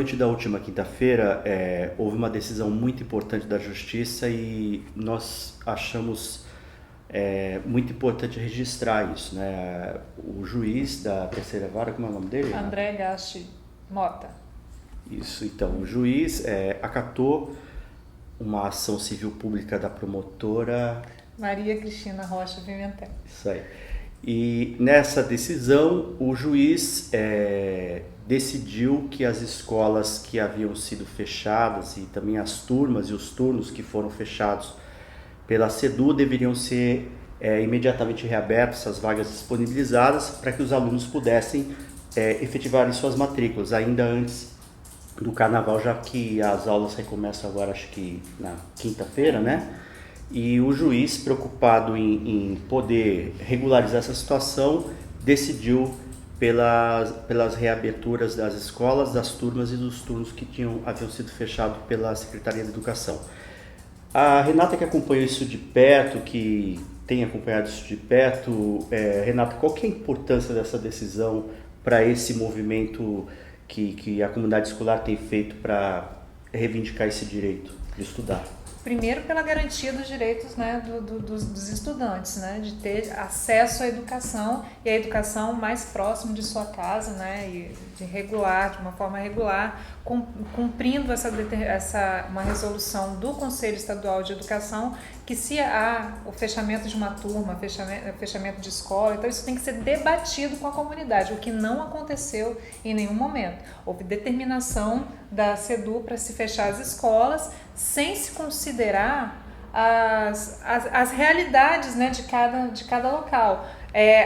noite da última quinta-feira, houve uma decisão muito importante da Justiça e nós achamos muito importante registrar isso, né? O juiz da terceira vara, como é o nome dele? André Gasti Mota. Isso, então, o juiz acatou uma ação civil pública da promotora Maria Cristina Rocha Pimentel. Isso aí. E nessa decisão, o juiz decidiu que as escolas que haviam sido fechadas e também as turmas e os turnos que foram fechados pela SEDU deveriam ser imediatamente reabertos, as vagas disponibilizadas, para que os alunos pudessem efetivarem suas matrículas, ainda antes do carnaval, já que as aulas recomeçam agora, acho que na quinta-feira, né? E o juiz, preocupado em poder regularizar essa situação, decidiu pelas reaberturas das escolas, das turmas e dos turnos que haviam sido fechados pela Secretaria de Educação. A Renata, que acompanha isso de perto, que tem acompanhado isso de perto, Renata, qual que é a importância dessa decisão para esse movimento que a comunidade escolar tem feito para reivindicar esse direito de estudar? Primeiro, pela garantia dos direitos, né, dos estudantes, né, de ter acesso à educação e à educação mais próximo de sua casa, né, e de uma forma regular, cumprindo uma resolução do Conselho Estadual de Educação, que se há o fechamento de uma turma, fechamento de escola, então isso tem que ser debatido com a comunidade, o que não aconteceu em nenhum momento. Houve determinação da SEDU para se fechar as escolas, sem se considerar as realidades, né, de cada local.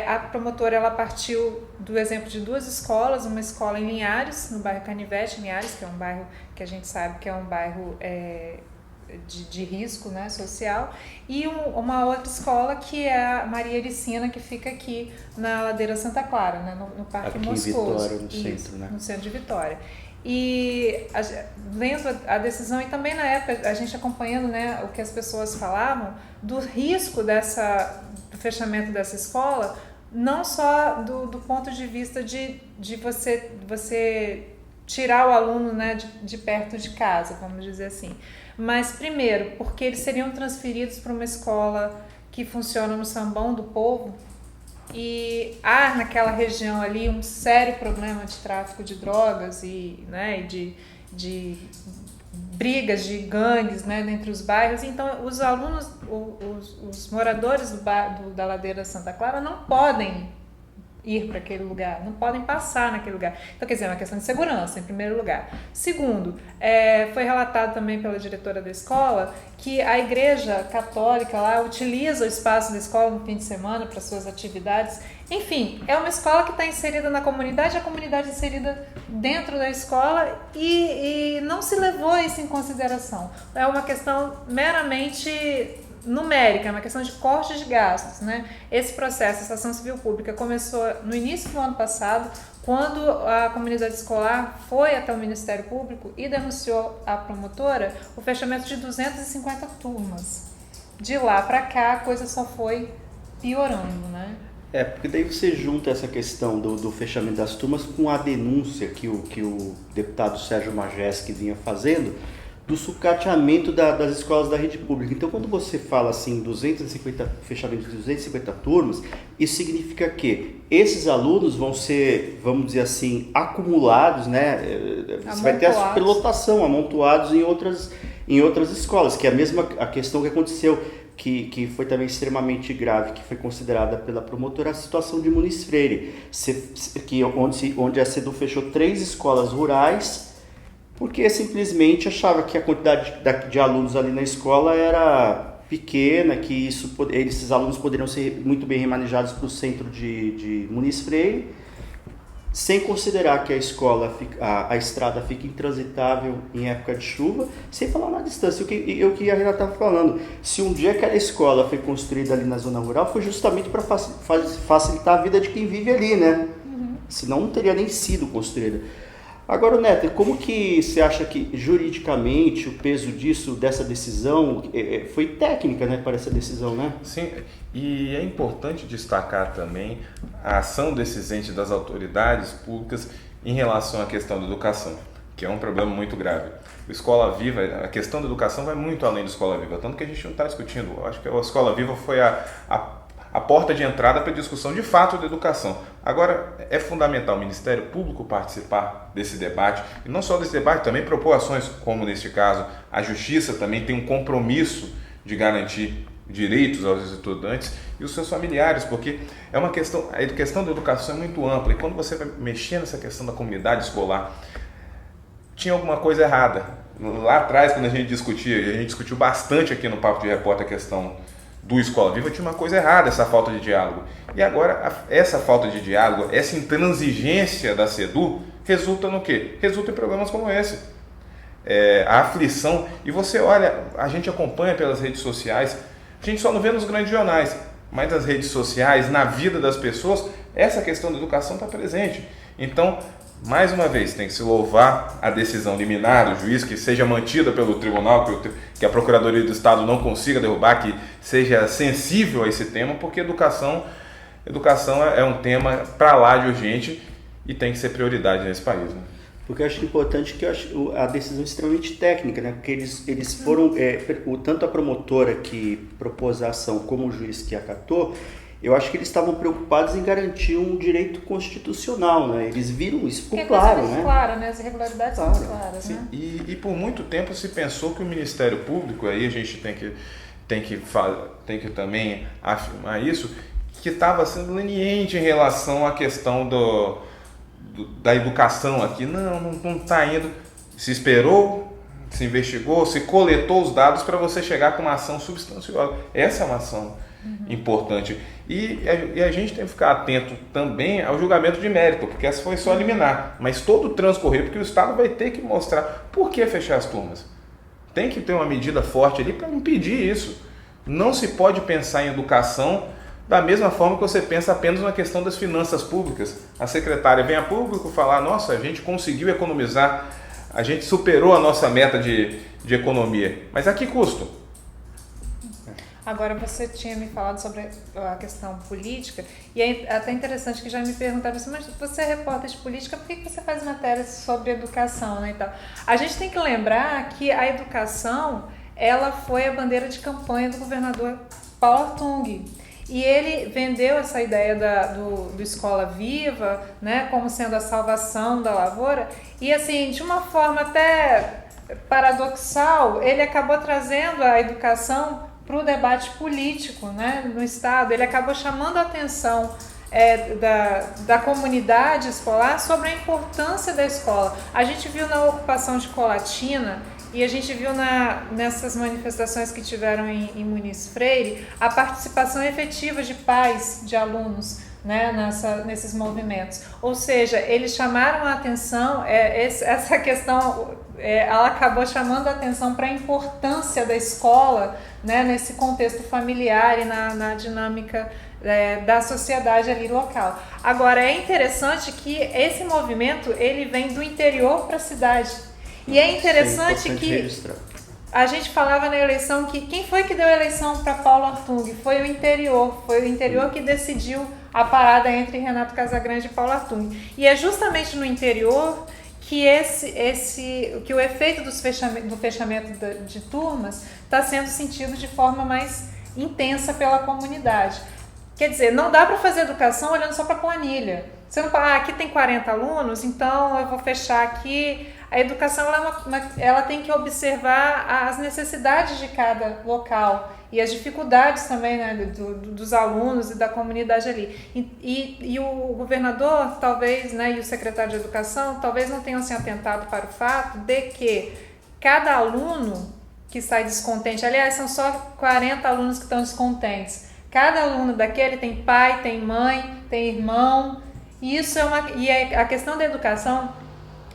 A promotora ela partiu do exemplo de duas escolas, uma escola em Linhares, no bairro Canivete, Linhares, que é um bairro que a gente sabe que é um bairro de risco, né, social, e uma outra escola que é a Maria Ericina, que fica aqui na Ladeira Santa Clara, né, no Parque Moscoso. Aqui em Vitória, no centro, né? No centro de Vitória. E lendo a decisão e também na época a gente acompanhando, né, o que as pessoas falavam do risco do fechamento dessa escola, não só do ponto de vista de você tirar o aluno, né, de perto de casa, vamos dizer assim, mas primeiro porque eles seriam transferidos para uma escola que funciona no Sambão do Povo. E há naquela região ali um sério problema de tráfico de drogas e, né, de brigas de gangues, né, entre os bairros. Então os alunos, os moradores da Ladeira Santa Clara não podem ir para aquele lugar, não podem passar naquele lugar. Então, quer dizer, é uma questão de segurança, em primeiro lugar. Segundo, foi relatado também pela diretora da escola que a igreja católica lá utiliza o espaço da escola no fim de semana para suas atividades. Enfim, é uma escola que está inserida na comunidade, a comunidade inserida dentro da escola e não se levou isso em consideração. É uma questão meramente numérica, é uma questão de corte de gastos, né? Esse processo, essa ação civil pública começou no início do ano passado, quando a comunidade escolar foi até o Ministério Público e denunciou à promotora o fechamento de 250 turmas. De lá para cá, a coisa só foi piorando, né? Porque daí você junta essa questão do fechamento das turmas com a denúncia que o deputado Sérgio Majestic vinha fazendo do sucateamento das escolas da rede pública. Então, quando você fala assim, fechamento de 250 turmas, isso significa que esses alunos vão ser, vamos dizer assim, acumulados, né? Você vai ter a superlotação, amontoados em outras escolas, que é a questão que aconteceu, que foi também extremamente grave, que foi considerada pela promotora a situação de Muniz Freire, onde a SEDU fechou 3 escolas rurais, porque simplesmente achava que a quantidade de alunos ali na escola era pequena, que esses alunos poderiam ser muito bem remanejados para o centro de Muniz Freire, sem considerar que a estrada fica intransitável em época de chuva, sem falar na distância. O que a Renata estava falando, se um dia aquela escola foi construída ali na zona rural, foi justamente para facilitar a vida de quem vive ali, né? Senão não teria nem sido construída. Agora, Neto, como que você acha que juridicamente o peso dessa decisão foi técnica, né, para essa decisão, né? Sim, e é importante destacar também a ação desses entes das autoridades públicas em relação à questão da educação. que é um problema muito grave. O Escola Viva, a questão da educação vai muito além do Escola Viva, tanto que a gente não está discutindo. Eu acho que a Escola Viva foi a porta de entrada para a discussão de fato da educação. Agora, é fundamental o Ministério Público participar desse debate, e não só desse debate, também propor ações, como neste caso, a Justiça também tem um compromisso de garantir direitos aos estudantes e os seus familiares, porque é uma questão, a questão da educação é muito ampla, e quando você vai mexer nessa questão da comunidade escolar, tinha alguma coisa errada. Lá atrás, quando a gente discutiu bastante aqui no Papo de Repórter a questão do Escola Viva, tinha uma coisa errada, essa falta de diálogo. E agora, essa falta de diálogo, essa intransigência da SEDU, resulta no quê? Resulta em problemas como esse. A aflição, e você olha, a gente acompanha pelas redes sociais, a gente só não vê nos grandes jornais, mas nas redes sociais, na vida das pessoas, essa questão da educação está presente. Então, mais uma vez, tem que se louvar a decisão liminar do juiz, que seja mantida pelo tribunal, que a Procuradoria do Estado não consiga derrubar, que seja sensível a esse tema, porque educação é um tema para lá de urgente e tem que ser prioridade nesse país, né? Porque eu acho importante que a decisão é extremamente técnica, né? Porque eles foram, tanto a promotora que propôs a ação como o juiz que acatou, eu acho que eles estavam preocupados em garantir um direito constitucional, né? Eles viram isso ficou claro, né? Claro, né? As irregularidades são claras, sim, né? E por muito tempo se pensou que o Ministério Público, aí a gente tem que também afirmar isso, que estava sendo leniente em relação à questão da educação aqui. Não está indo. Se esperou, se investigou, se coletou os dados para você chegar com uma ação substanciosa. Essa é uma ação importante. E a gente tem que ficar atento também ao julgamento de mérito, porque essa foi só liminar. Mas todo o transcorrer, porque o Estado vai ter que mostrar por que fechar as turmas. Tem que ter uma medida forte ali para impedir isso. Não se pode pensar em educação da mesma forma que você pensa apenas na questão das finanças públicas. A secretária vem a público falar, nossa, a gente conseguiu economizar, a gente superou a nossa meta de economia. Mas a que custo? Agora, você tinha me falado sobre a questão política, e é até interessante que já me perguntaram assim, mas você é repórter de política, por que você faz matérias sobre educação, né, e tal? A gente tem que lembrar que a educação, ela foi a bandeira de campanha do governador Paulo Artung. E ele vendeu essa ideia do Escola Viva, né, como sendo a salvação da lavoura, e assim, de uma forma até paradoxal, ele acabou trazendo a educação para o debate político, né, no Estado. Ele acabou chamando a atenção da comunidade escolar sobre a importância da escola. A gente viu na ocupação de Colatina e a gente viu nessas manifestações que tiveram em Muniz Freire a participação efetiva de pais, de alunos, né, nesses movimentos. Ou seja, eles chamaram a atenção, essa questão, ela acabou chamando a atenção para a importância da escola, né, nesse contexto familiar e na dinâmica da sociedade ali local. Agora, é interessante que esse movimento ele vem do interior para a cidade. E é interessante que registrar. A gente falava na eleição que quem foi que deu a eleição para Paulo Artung? Foi o interior que decidiu a parada entre Renato Casagrande e Paulo Artung. E é justamente no interior que que o efeito do fechamento de turmas está sendo sentido de forma mais intensa pela comunidade. Quer dizer, não dá para fazer educação olhando só para a planilha. Você não fala, aqui tem 40 alunos, então eu vou fechar aqui. A educação ela tem que observar as necessidades de cada local e as dificuldades também, né, dos alunos e da comunidade ali. E o governador, talvez, né, e o secretário de Educação, talvez não tenham se atentado para o fato de que cada aluno que sai descontente, aliás, são só 40 alunos que estão descontentes. Cada aluno daquele tem pai, tem mãe, tem irmão. E a questão da educação,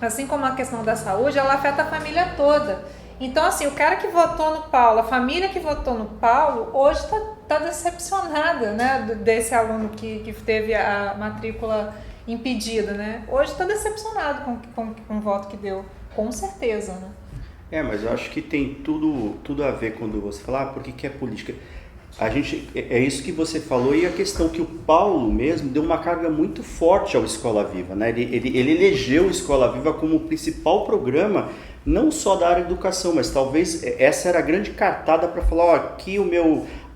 assim como a questão da saúde, ela afeta a família toda. Então, assim, o cara que votou no Paulo, a família que votou no Paulo, hoje está decepcionada, né, desse aluno que teve a matrícula impedida, né? Hoje está decepcionado com o voto que deu, com certeza, né? Mas eu acho que tem tudo a ver quando você fala, por que é política? É isso que você falou, e a questão que o Paulo mesmo deu uma carga muito forte ao Escola Viva, né? Ele elegeu o Escola Viva como o principal programa, não só da área de educação, mas talvez essa era a grande cartada para falar, ó, aqui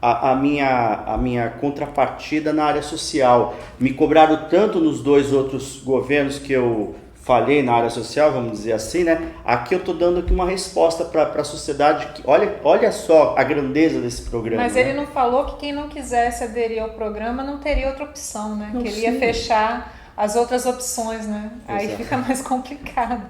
a minha contrapartida na área social. Me cobraram tanto nos 2 outros governos que eu falhei na área social, vamos dizer assim, né? Aqui eu estou dando aqui uma resposta para a sociedade. Que, olha só a grandeza desse programa. Mas né? ele não falou que quem não quisesse aderir ao programa não teria outra opção, né? Que ele ia fechar as outras opções, né? Aí fica mais complicado.